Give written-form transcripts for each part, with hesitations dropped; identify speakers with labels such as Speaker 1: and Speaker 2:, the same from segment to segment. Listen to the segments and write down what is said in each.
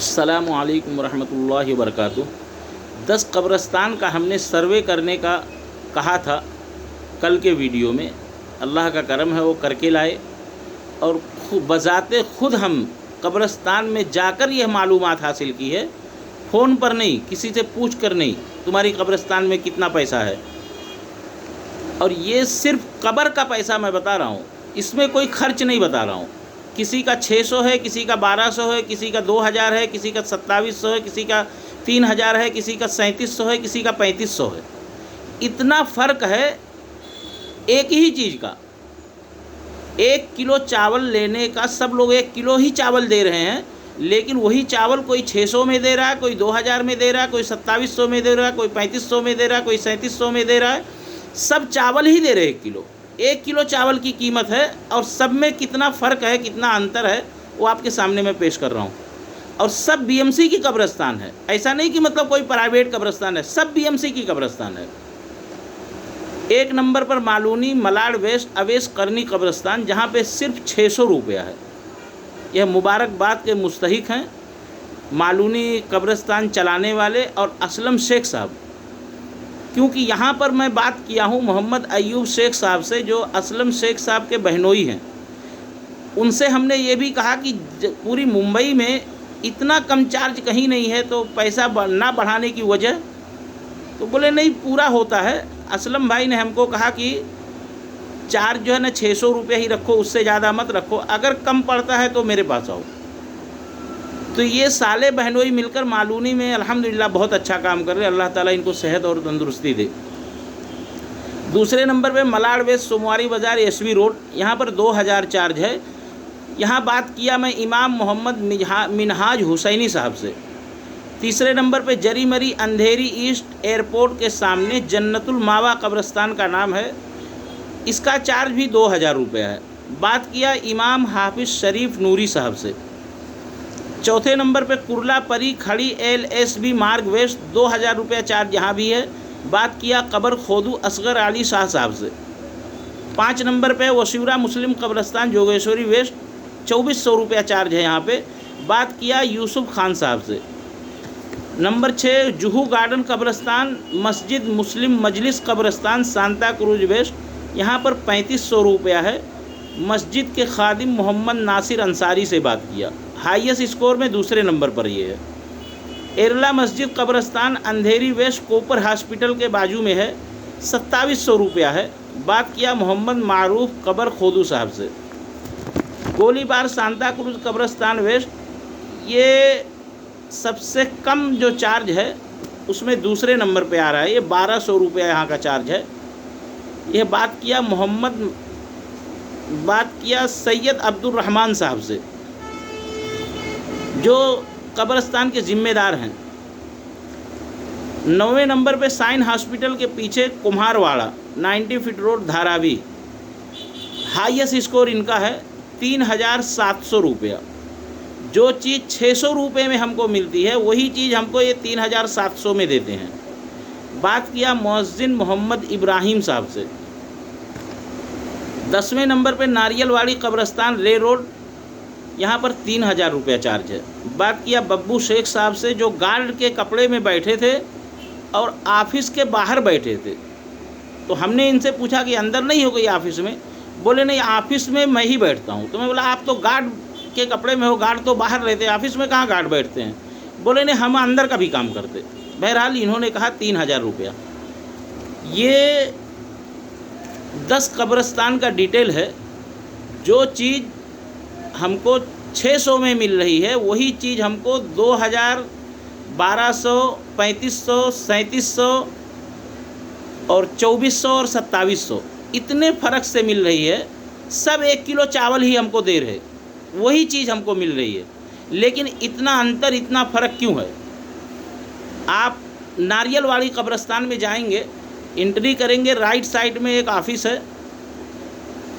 Speaker 1: अस्सलामु अलैकुम रहमतुल्लाहि व बरकातुहू। 10 कब्रस्तान का हमने सर्वे करने का कहा था कल के वीडियो में। अल्लाह का करम है वो करके लाए और बज़ाते खुद हम कब्रस्तान में जाकर यह मालूमात हासिल की है, फ़ोन पर नहीं, किसी से पूछ कर नहीं, तुम्हारी कब्रस्तान में कितना पैसा है। और ये सिर्फ कब्र का पैसा मैं बता रहा हूँ, इसमें कोई खर्च नहीं बता रहा हूँ। किसी का 600 है, किसी का 1200 है, किसी का 2000 है, किसी का 2700 है, किसी का 3000 है, किसी का 3700 है, किसी का 3500 है। इतना फ़र्क है एक ही चीज़ का। 1 किलो चावल लेने का सब लोग 1 किलो ही चावल दे रहे हैं, लेकिन वही चावल कोई 600 में दे रहा है, कोई 2000 में दे रहा है, कोई 2700 में दे रहा है, कोई 3500 में दे रहा है, कोई 3700 में दे रहा है। सब चावल ही दे रहे 1 किलो। 1 किलो चावल की कीमत है और सब में कितना फ़र्क है, कितना अंतर है, वो आपके सामने मैं पेश कर रहा हूँ। और सब बीएमसी की कब्रस्तान है, ऐसा नहीं कि मतलब कोई प्राइवेट कब्रस्तान है, सब बीएमसी की कब्रस्तान है। 1 नंबर पर मालूनी मलाड वेस्ट अवेश करनी कब्रस्तान, जहाँ पे सिर्फ 600 रुपया है। यह मुबारकबाद के मुस्तहिक हैं मालूनी कब्रस्तान चलाने वाले और असलम शेख साहब, क्योंकि यहाँ पर मैं बात किया हूँ मोहम्मद अयूब शेख साहब से, जो असलम शेख साहब के बहनोई हैं। उनसे हमने ये भी कहा कि पूरी मुंबई में इतना कम चार्ज कहीं नहीं है, तो पैसा ना बढ़ाने की वजह, तो बोले नहीं पूरा होता है। असलम भाई ने हमको कहा कि चार्ज जो है ना 600 रुपये ही रखो, उससे ज़्यादा मत रखो, अगर कम पड़ता है तो मेरे पास आओ। तो ये साले बहनोई मिलकर मालूनी में अल्हम्दुलिल्लाह बहुत अच्छा काम कर रहे हैं। अल्लाह ताला इनको सेहत और तंदुरुस्ती दे। दूसरे नंबर पे मलाड वेस्ट सोमवारी बाज़ार एसवी रोड, यहाँ पर 2000 चार्ज है। यहाँ बात किया मैं इमाम मोहम्मद मिनहाज हुसैनी साहब से। तीसरे नंबर पे जरी मरी अंधेरी ईस्ट एयरपोर्ट के सामने जन्नतुल मावा कब्रस्तान का नाम है, इसका चार्ज भी 2000 रुपये है। बात किया इमाम हाफिज़ शरीफ नूरी साहब से। चौथे नंबर पे कुरला परी खड़ी LSB मार्ग वेस्ट, 2000 रुपया चार्ज यहाँ भी है। बात किया कब्र खोदू असगर अली शाह साहब से। 5 नंबर पे वसीरा मुस्लिम कब्रस्तान जोगेश्वरी वेस्ट, 2400 रुपया चार्ज है यहाँ पे। बात किया यूसुफ खान साहब से। नंबर 6 जुहू गार्डन कब्रस्तान मस्जिद मुस्लिम मजलिस कब्रस्तान सांता क्रूज वेस्ट, यहाँ पर 3500 रुपया है। मस्जिद के खादिम मोहम्मद नासिर अंसारी से बात किया, हाईएस्ट स्कोर में दूसरे नंबर पर ये है। एरला मस्जिद कब्रस्तान अंधेरी वेस्ट कोपर हॉस्पिटल के बाजू में है, 2700 रुपया है। बात किया मोहम्मद मारूफ कब्र खोदू साहब से। गोलीबार सांता क्रूज कब्रस्तान वेस्ट, ये सबसे कम जो चार्ज है उसमें दूसरे नंबर पे आ रहा है, ये 1200 रुपया यहाँ का चार्ज है। यह बात किया सैयद अब्दुल रहमान साहब से, जो कब्रस्तान के ज़िम्मेदार हैं। 9वें नंबर पे साइन हॉस्पिटल के पीछे Kumharwada 90 feet road Dharavi, highest score इनका है 3700 रुपया। जो चीज़ 600 रुपये में हमको मिलती है वही चीज़ हमको ये 3700 में देते हैं। बात किया मुअज्जिन मोहम्मद इब्राहिम साहब से। 10वें नंबर पे नारियलवाड़ी कब्रस्तान रे रोड, यहाँ पर 3000 रुपया चार्ज है। बात किया बब्बू शेख साहब से, जो गार्ड के कपड़े में बैठे थे और ऑफिस के बाहर बैठे थे। तो हमने इनसे पूछा कि अंदर नहीं हो गई ऑफिस में? बोले नहीं, ऑफिस में मैं ही बैठता हूँ। तो मैं बोला आप तो गार्ड के कपड़े में हो, गार्ड तो बाहर रहते हैं, ऑफिस में कहाँ गार्ड बैठते हैं? बोले नहीं, हम अंदर का भी काम करते। बहरहाल इन्होंने कहा 3000 रुपया। ये 10 कब्रस्तान का डिटेल है। जो चीज़ हमको 600 में मिल रही है वही चीज़ हमको 2000, 1200, 3500, 3700 और 2400 और 2700 इतने फ़र्क से मिल रही है। सब 1 किलो चावल ही हमको दे रहे, वही चीज़ हमको मिल रही है, लेकिन इतना अंतर, इतना फ़र्क क्यों है? आप नारियलवाड़ी कब्रस्तान में जाएंगे, एंट्री करेंगे, राइट साइड में एक ऑफ़िस है।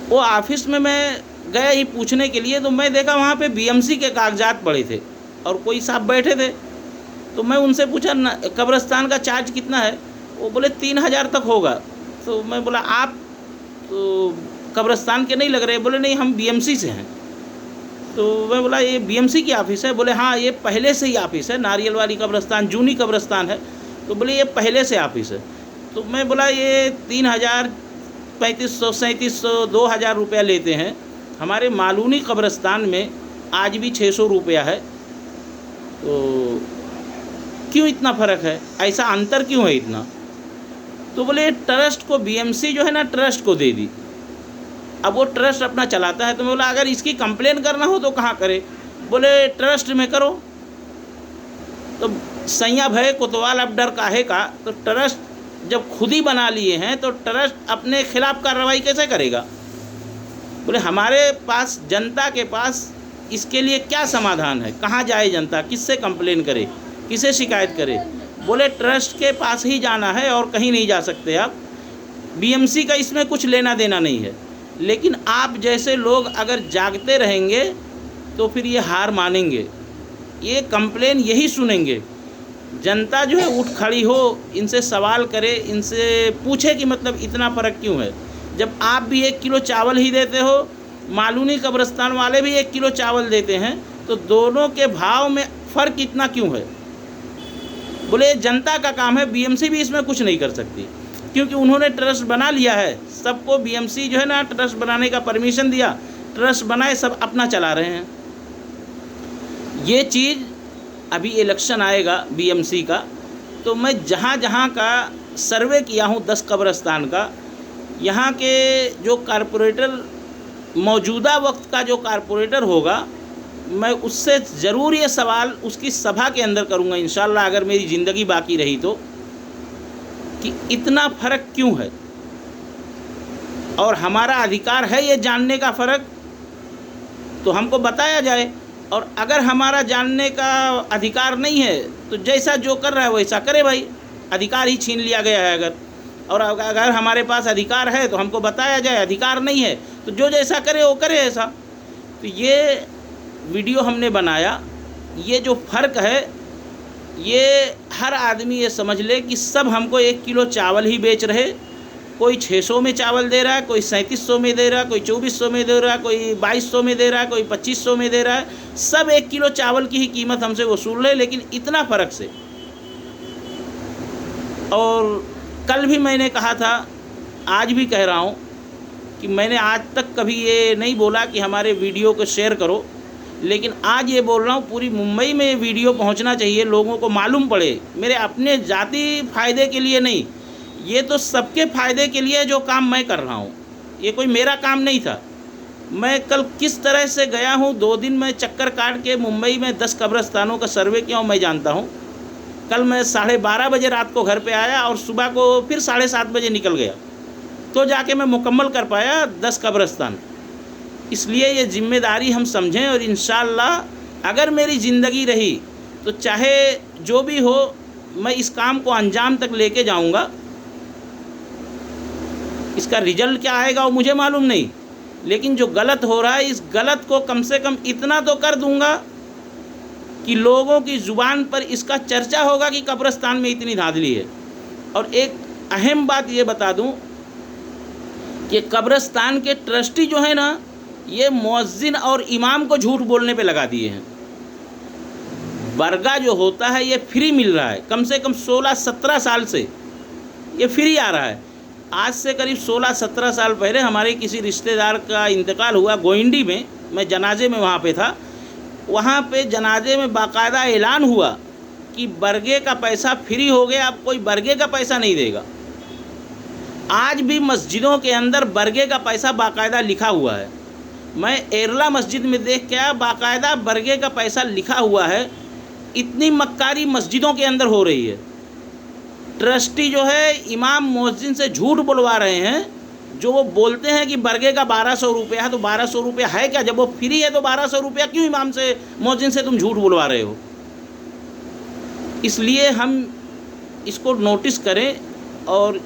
Speaker 1: वो ऑफ़िस में मैं गया ही पूछने के लिए, तो मैं देखा वहाँ पे बीएमसी के कागजात पड़े थे और कोई साहब बैठे थे। तो मैं उनसे पूछा कब्रस्तान का चार्ज कितना है? वो बोले 3000 तक होगा। तो मैं बोला आप तो कब्रस्तान के नहीं लग रहे? बोले नहीं, हम बीएमसी से हैं। तो मैं बोला ये बीएमसी की ऑफ़िस है? बोले हाँ ये पहले से ही ऑफ़िस है, नारियल वाली कब्रिस्तान जूनी कब्रिस्तान है। तो बोले ये पहले से ऑफ़िस है। तो मैं बोला ये 3000, 3500, 3700, 2000 रुपया लेते हैं, हमारे मालूनी कब्रिस्तान में आज भी 600 रुपया है, तो क्यों इतना फ़र्क है, ऐसा अंतर क्यों है इतना? तो बोले ट्रस्ट को बीएमसी जो है ना ट्रस्ट को दे दी, अब वो ट्रस्ट अपना चलाता है। तो मैं बोला अगर इसकी कंप्लेन करना हो तो कहाँ करे? बोले ट्रस्ट में करो। तो सैया भय कोतवाल अब डर काहे का? तो ट्रस्ट जब खुद ही बना लिए हैं तो ट्रस्ट अपने खिलाफ कार्रवाई कैसे करेगा? बोले हमारे पास, जनता के पास इसके लिए क्या समाधान है, कहाँ जाए जनता, किससे कंप्लेन करे, किसे शिकायत करे? बोले ट्रस्ट के पास ही जाना है और कहीं नहीं जा सकते आप, बीएमसी का इसमें कुछ लेना देना नहीं है। लेकिन आप जैसे लोग अगर जागते रहेंगे तो फिर ये हार मानेंगे, ये कंप्लेन यही सुनेंगे। जनता जो है उठ खड़ी हो, इनसे सवाल करे, इनसे पूछे कि मतलब इतना फ़र्क क्यों है। जब आप भी 1 किलो चावल ही देते हो, मालूनी कब्रिस्तान वाले भी 1 किलो चावल देते हैं, तो दोनों के भाव में फ़र्क इतना क्यों है? बोले जनता का काम है, बीएमसी भी इसमें कुछ नहीं कर सकती, क्योंकि उन्होंने ट्रस्ट बना लिया है। सबको बीएमसी जो है ना ट्रस्ट बनाने का परमिशन दिया, ट्रस्ट बनाए, सब अपना चला रहे हैं। ये चीज़ अभी इलेक्शन आएगा बीएमसी का, तो मैं जहाँ जहाँ का सर्वे किया हूँ 10 कब्रिस्तान का, यहाँ के जो कारपोरेटर, मौजूदा वक्त का जो कारपोरेटर होगा, मैं उससे ज़रूर ये सवाल उसकी सभा के अंदर करूँगा इंशाल्लाह, अगर मेरी ज़िंदगी बाकी रही तो, कि इतना फ़र्क क्यों है और हमारा अधिकार है ये जानने का फ़र्क, तो हमको बताया जाए। और अगर हमारा जानने का अधिकार नहीं है तो जैसा जो कर रहा है वैसा करे भाई, अधिकार ही छीन लिया गया है अगर। और अगर हमारे पास अधिकार है तो हमको बताया जाए, अधिकार नहीं है तो जो जैसा करे वो करे ऐसा। तो ये वीडियो हमने बनाया, ये जो फ़र्क है ये हर आदमी ये समझ ले कि सब हमको 1 किलो चावल ही बेच रहे, कोई 600 में चावल दे रहा है, कोई 3700 में दे रहा है, कोई 2400 में दे रहा है, कोई 2200 में दे रहा है, कोई 2500 में दे रहा है, सब 1 किलो चावल की ही कीमत हमसे वसूल रहे, लेकिन इतना फ़र्क से। और कल भी मैंने कहा था, आज भी कह रहा हूँ कि मैंने आज तक कभी ये नहीं बोला कि हमारे वीडियो को शेयर करो, लेकिन आज ये बोल रहा हूँ पूरी मुंबई में ये वीडियो पहुँचना चाहिए, लोगों को मालूम पड़े। मेरे अपने जाति फ़ायदे के लिए नहीं, ये तो सबके फ़ायदे के लिए जो काम मैं कर रहा हूँ, ये कोई मेरा काम नहीं था। मैं कल किस तरह से गया हूँ, 2 दिन मैं चक्कर काट के मुंबई में 10 कब्रिस्तानों का सर्वे किया हूँ, मैं जानता हूँ। कल मैं 12:30 बजे रात को घर पे आया और सुबह को फिर 7:30 बजे निकल गया, तो जाके मैं मुकम्मल कर पाया 10 कब्रिस्तान। इसलिए ये जिम्मेदारी हम समझें, और इंशाअल्लाह अगर मेरी ज़िंदगी रही तो चाहे जो भी हो मैं इस काम को अंजाम तक लेके जाऊंगा। इसका रिजल्ट क्या आएगा वो मुझे मालूम नहीं, लेकिन जो गलत हो रहा है इस गलत को कम से कम इतना तो कर दूंगा कि लोगों की ज़ुबान पर इसका चर्चा होगा कि कब्रिस्तान में इतनी धांधली है। और एक अहम बात ये बता दूं कि कब्रिस्तान के ट्रस्टी जो है ना, ये मुअज्जिन और इमाम को झूठ बोलने पे लगा दिए हैं। बरगा जो होता है ये फ्री मिल रहा है, कम से कम 16-17 साल से ये फ्री आ रहा है। आज से करीब 16-17 साल पहले हमारे किसी रिश्तेदार का इंतकाल हुआ गोइंडी में, मैं जनाजे में वहाँ पे था। वहाँ पे जनाजे में बाकायदा ऐलान हुआ कि बरगे का पैसा फ्री हो गया, अब कोई बरगे का पैसा नहीं देगा। आज भी मस्जिदों के अंदर बरगे का पैसा बाकायदा लिखा हुआ है। मैं एरला मस्जिद में देख के आया, बाकायदा बरगे का पैसा लिखा हुआ है। इतनी मक्कारी मस्जिदों के अंदर हो रही है। ट्रस्टी जो है इमाम मुअज्जिन से झूठ बुलवा रहे हैं, जो वो बोलते हैं कि बरगे का 1200 रुपया है, तो 1200 रुपया है क्या? जब वो फ्री है तो 1200 रुपया क्यों इमाम से, मुअज्जिन से तुम झूठ बुलवा रहे हो? इसलिए हम इसको नोटिस करें और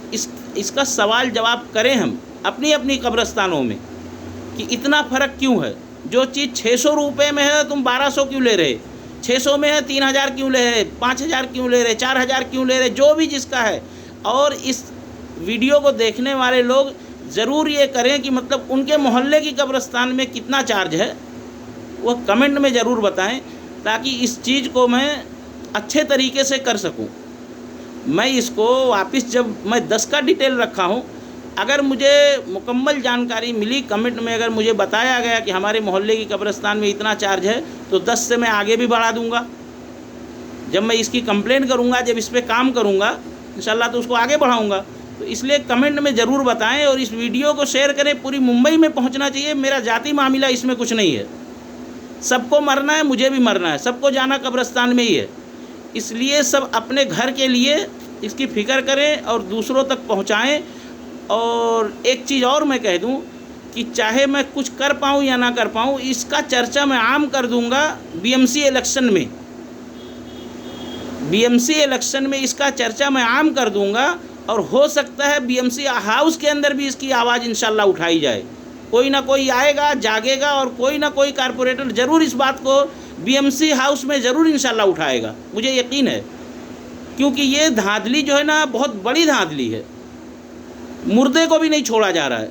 Speaker 1: इसका सवाल जवाब करें हम अपनी अपनी कब्रिस्तानों में कि इतना फ़र्क क्यों है। जो चीज़ 600 रुपये में है तुम 1200 क्यों ले रहे, 600 में है 3000 क्यों ले रहे, 5000 क्यों ले रहे, 4000 क्यों ले रहे, जो भी जिसका है। और इस वीडियो को देखने वाले लोग ज़रूर ये करें कि मतलब उनके मोहल्ले की कब्रिस्तान में कितना चार्ज है, वह कमेंट में ज़रूर बताएं, ताकि इस चीज़ को मैं अच्छे तरीके से कर सकूं। मैं इसको वापस, जब मैं 10 का डिटेल रखा हूं, अगर मुझे मुकम्मल जानकारी मिली कमेंट में, अगर मुझे बताया गया कि हमारे मोहल्ले की कब्रिस्तान में इतना चार्ज है, तो 10 से मैं आगे भी बढ़ा दूंगा। जब मैं इसकी कंप्लेंट करूंगा, जब इस पर काम करूंगा इंशाल्लाह, तो उसको आगे बढ़ाऊंगा। तो इसलिए कमेंट में ज़रूर बताएं और इस वीडियो को शेयर करें। पूरी मुंबई में पहुंचना चाहिए। मेरा जाती मामला इसमें कुछ नहीं है, सबको मरना है, मुझे भी मरना है, सबको जाना कब्रिस्तान में ही है। इसलिए सब अपने घर के लिए इसकी फ़िक्र करें और दूसरों तक पहुंचाएं। और एक चीज़ और मैं कह दूं कि चाहे मैं कुछ कर पाऊं या ना कर पाऊं, इसका चर्चा मैं आम कर दूंगा बीएमसी इलेक्शन में। बीएमसी इलेक्शन में इसका चर्चा मैं आम कर दूंगा, और हो सकता है बीएमसी हाउस के अंदर भी इसकी आवाज़ इंशाल्लाह उठाई जाए। कोई ना कोई आएगा, जागेगा, और कोई ना कोई कारपोरेटर ज़रूर इस बात को बीएमसी हाउस में ज़रूर इंशाल्लाह उठाएगा, मुझे यकीन है। क्योंकि ये धांधली जो है ना, बहुत बड़ी धांधली है, मुर्दे को भी नहीं छोड़ा जा रहा है।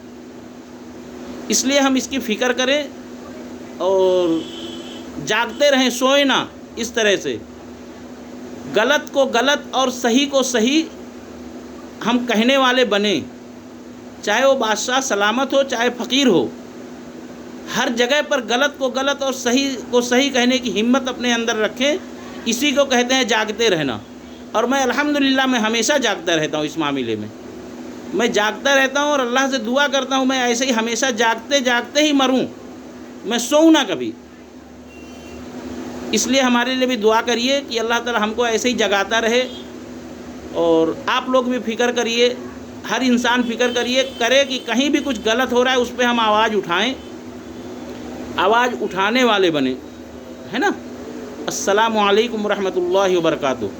Speaker 1: इसलिए हम इसकी फ़िक्र करें और जागते रहें, सोए ना। इस तरह से गलत को गलत और सही को सही हम कहने वाले बने, चाहे वो बादशाह सलामत हो, चाहे फ़कीर हो। हर जगह पर गलत को गलत और सही को सही कहने की हिम्मत अपने अंदर रखें। इसी को कहते हैं जागते रहना। और मैं अल्हम्दुलिल्लाह मैं हमेशा जागता रहता हूँ। इस मामले में मैं जागता रहता हूँ और अल्लाह से दुआ करता हूँ मैं ऐसे ही हमेशा जागते जागते ही मरूँ, मैं सोऊं ना कभी। इसलिए हमारे लिए भी दुआ करिए कि अल्लाह ताला हमको ऐसे ही जगाता रहे। और आप लोग भी फ़िक्र करिए, हर इंसान फ़िक्र करे कि कहीं भी कुछ गलत हो रहा है उस पर हम आवाज़ उठाएं, आवाज़ उठाने वाले बने, है ना। अस्सलामु अलैकुम रहमतुल्लाहि व बरकातुहू।